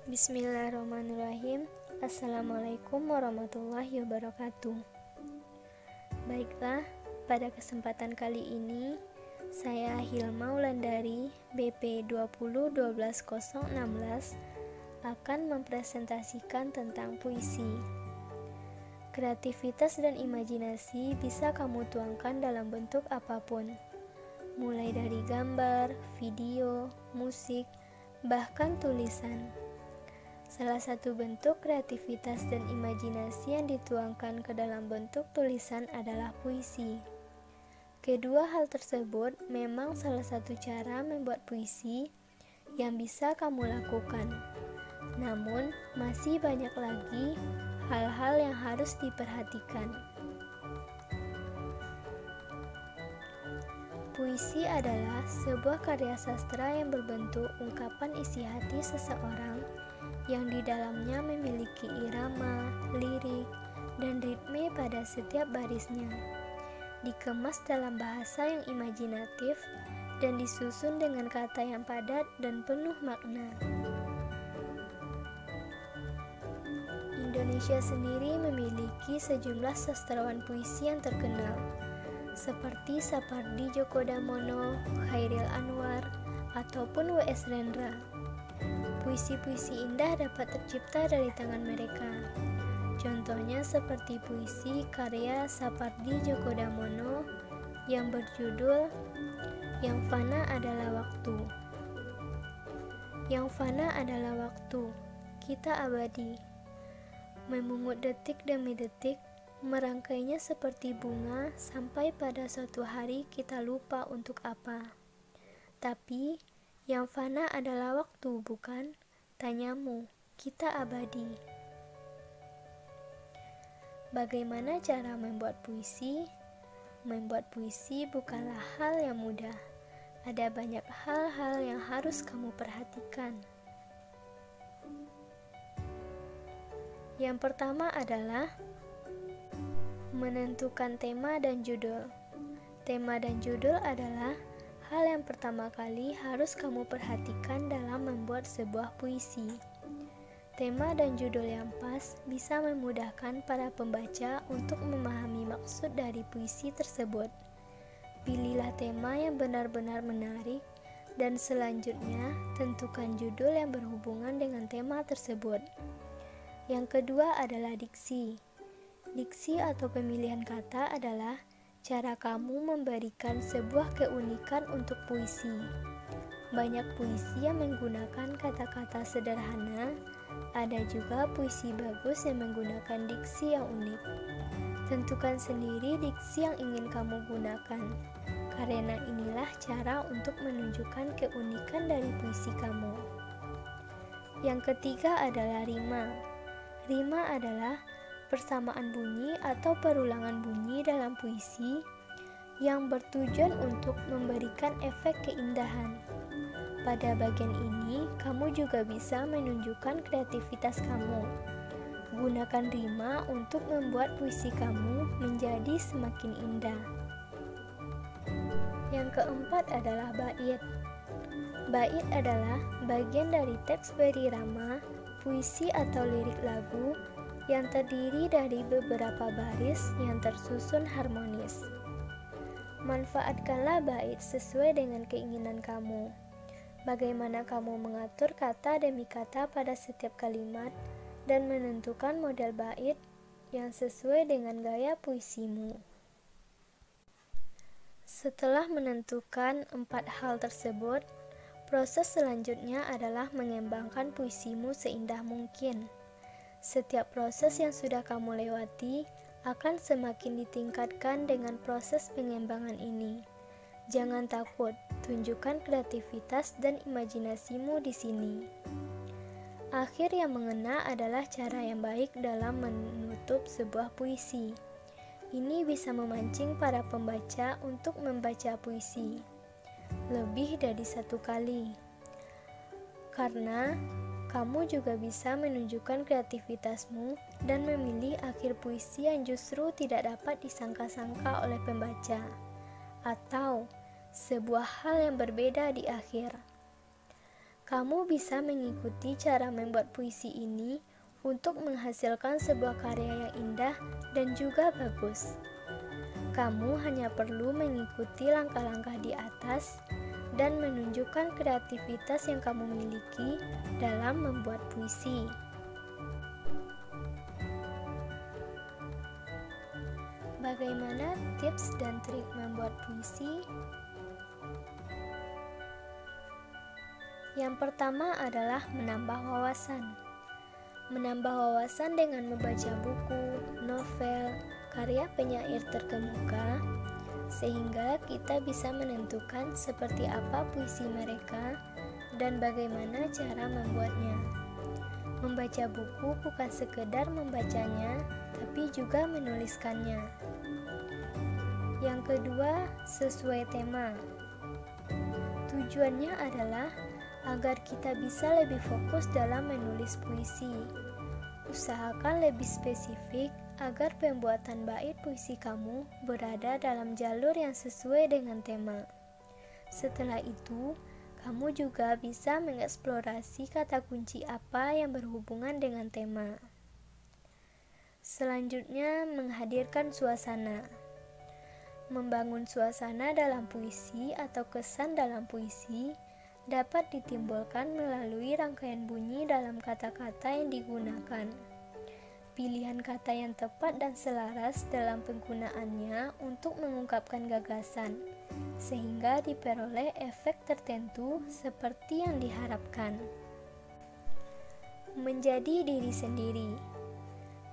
Bismillahirrahmanirrahim. Assalamualaikum warahmatullahi wabarakatuh. Baiklah, pada kesempatan kali ini saya Hilma Wulandari BP 2012016 akan mempresentasikan tentang puisi. Kreativitas dan imajinasi bisa kamu tuangkan dalam bentuk apapun, mulai dari gambar, video, musik, bahkan tulisan. Salah satu bentuk kreativitas dan imajinasi yang dituangkan ke dalam bentuk tulisan adalah puisi. Kedua hal tersebut memang salah satu cara membuat puisi yang bisa kamu lakukan. Namun, masih banyak lagi hal-hal yang harus diperhatikan. Puisi adalah sebuah karya sastra yang berbentuk ungkapan isi hati seseorang yang di dalamnya memiliki irama, lirik, dan ritme pada setiap barisnya. Dikemas dalam bahasa yang imajinatif dan disusun dengan kata yang padat dan penuh makna. Indonesia sendiri memiliki sejumlah sastrawan puisi yang terkenal, seperti Sapardi Djoko Damono, Chairil Anwar, ataupun W.S. Rendra. Puisi-puisi indah dapat tercipta dari tangan mereka. Contohnya seperti puisi karya Sapardi Djoko Damono yang berjudul Yang Fana Adalah Waktu. Yang fana adalah waktu, kita abadi. Memungut detik demi detik, merangkainya seperti bunga sampai pada suatu hari kita lupa untuk apa. Tapi yang fana adalah waktu, bukan? Tanyamu, kita abadi. Bagaimana cara membuat puisi? Membuat puisi bukanlah hal yang mudah. Ada banyak hal-hal yang harus kamu perhatikan. Yang pertama adalah menentukan tema dan judul. Tema dan judul adalah hal yang pertama kali harus kamu perhatikan dalam membuat sebuah puisi. Tema dan judul yang pas bisa memudahkan para pembaca untuk memahami maksud dari puisi tersebut. Pilihlah tema yang benar-benar menarik, dan selanjutnya tentukan judul yang berhubungan dengan tema tersebut. Yang kedua adalah diksi. Diksi atau pemilihan kata adalah cara kamu memberikan sebuah keunikan untuk puisi. Banyak puisi yang menggunakan kata-kata sederhana, ada juga puisi bagus yang menggunakan diksi yang unik. Tentukan sendiri diksi yang ingin kamu gunakan, karena inilah cara untuk menunjukkan keunikan dari puisi kamu. Yang ketiga adalah rima. Rima adalah persamaan bunyi atau perulangan bunyi dalam puisi yang bertujuan untuk memberikan efek keindahan. Pada bagian ini, kamu juga bisa menunjukkan kreativitas kamu. Gunakan rima untuk membuat puisi kamu menjadi semakin indah. Yang keempat adalah bait. Bait adalah bagian dari teks berirama, puisi atau lirik lagu yang terdiri dari beberapa baris yang tersusun harmonis. Manfaatkanlah bait sesuai dengan keinginan kamu. Bagaimana kamu mengatur kata demi kata pada setiap kalimat dan menentukan model bait yang sesuai dengan gaya puisimu. Setelah menentukan 4 hal tersebut, proses selanjutnya adalah mengembangkan puisimu seindah mungkin. Setiap proses yang sudah kamu lewati akan semakin ditingkatkan dengan proses pengembangan ini. Jangan takut, tunjukkan kreativitas dan imajinasimu di sini. Akhir yang mengena adalah cara yang baik dalam menutup sebuah puisi. Ini bisa memancing para pembaca untuk membaca puisi lebih dari satu kali. Karena kamu juga bisa menunjukkan kreativitasmu dan memilih akhir puisi yang justru tidak dapat disangka-sangka oleh pembaca, atau sebuah hal yang berbeda di akhir. Kamu bisa mengikuti cara membuat puisi ini untuk menghasilkan sebuah karya yang indah dan juga bagus. Kamu hanya perlu mengikuti langkah-langkah di atas dan menunjukkan kreativitas yang kamu miliki dalam membuat puisi. Bagaimana tips dan trik membuat puisi? Yang pertama adalah menambah wawasan. Menambah wawasan dengan membaca buku, novel, karya penyair terkemuka, sehingga kita bisa menentukan seperti apa puisi mereka dan bagaimana cara membuatnya. Membaca buku bukan sekedar membacanya, tapi juga menuliskannya. Yang kedua, sesuai tema. Tujuannya adalah agar kita bisa lebih fokus dalam menulis puisi. Usahakan lebih spesifik agar pembuatan bait puisi kamu berada dalam jalur yang sesuai dengan tema. Setelah itu, kamu juga bisa mengeksplorasi kata kunci apa yang berhubungan dengan tema. Selanjutnya, menghadirkan suasana. Membangun suasana dalam puisi atau kesan dalam puisi dapat ditimbulkan melalui rangkaian bunyi dalam kata-kata yang digunakan. Pilihan kata yang tepat dan selaras dalam penggunaannya untuk mengungkapkan gagasan, sehingga diperoleh efek tertentu seperti yang diharapkan. Menjadi diri sendiri.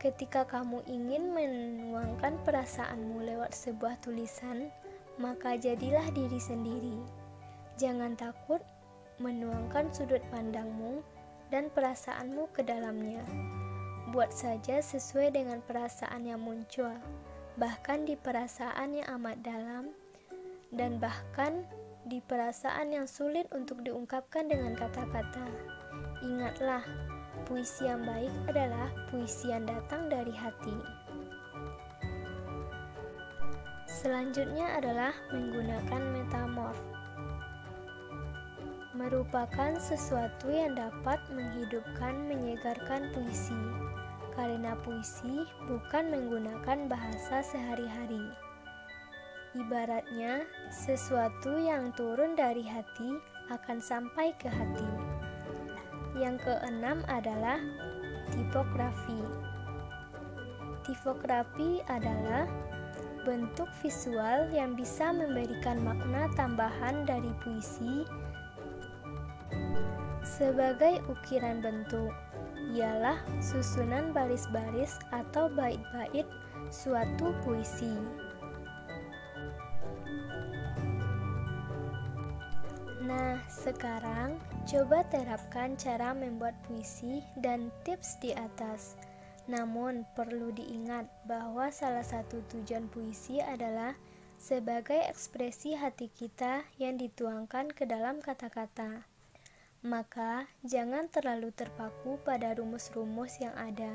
Ketika kamu ingin menuangkan perasaanmu lewat sebuah tulisan, maka jadilah diri sendiri. Jangan takut menuangkan sudut pandangmu dan perasaanmu ke dalamnya. Buat saja sesuai dengan perasaan yang muncul, bahkan di perasaan yang amat dalam, dan bahkan di perasaan yang sulit untuk diungkapkan dengan kata-kata. Ingatlah, puisi yang baik adalah puisi yang datang dari hati. Selanjutnya adalah menggunakan metamorf. Merupakan sesuatu yang dapat menghidupkan, menyegarkan puisi, karena puisi bukan menggunakan bahasa sehari-hari. Ibaratnya, sesuatu yang turun dari hati akan sampai ke hati. Yang keenam adalah tipografi. Tipografi adalah bentuk visual yang bisa memberikan makna tambahan dari puisi. Sebagai ukiran bentuk, ialah susunan baris-baris atau bait-bait suatu puisi. Nah, sekarang coba terapkan cara membuat puisi dan tips di atas. Namun, perlu diingat bahwa salah satu tujuan puisi adalah sebagai ekspresi hati kita yang dituangkan ke dalam kata-kata. Maka, jangan terlalu terpaku pada rumus-rumus yang ada.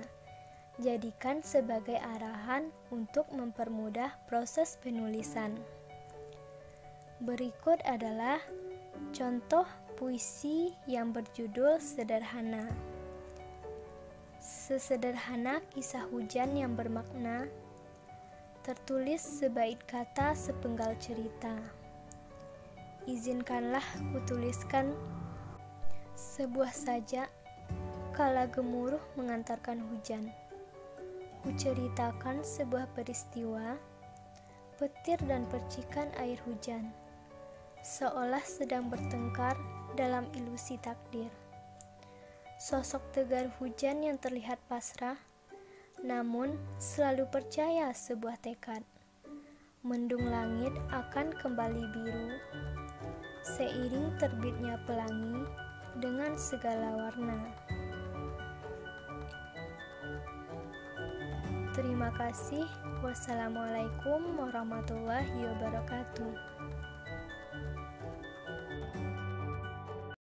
Jadikan sebagai arahan untuk mempermudah proses penulisan. Berikut adalah contoh puisi yang berjudul Sederhana. Sesederhana kisah hujan yang bermakna, tertulis sebait kata sepenggal cerita. Izinkanlah kutuliskan sebuah sajak kala gemuruh mengantarkan hujan. Kuceritakan sebuah peristiwa, petir dan percikan air hujan, seolah sedang bertengkar dalam ilusi takdir. Sosok tegar hujan yang terlihat pasrah, namun selalu percaya sebuah tekad. Mendung langit akan kembali biru, seiring terbitnya pelangi dengan segala warna. Terima kasih. Wassalamualaikum warahmatullahi wabarakatuh.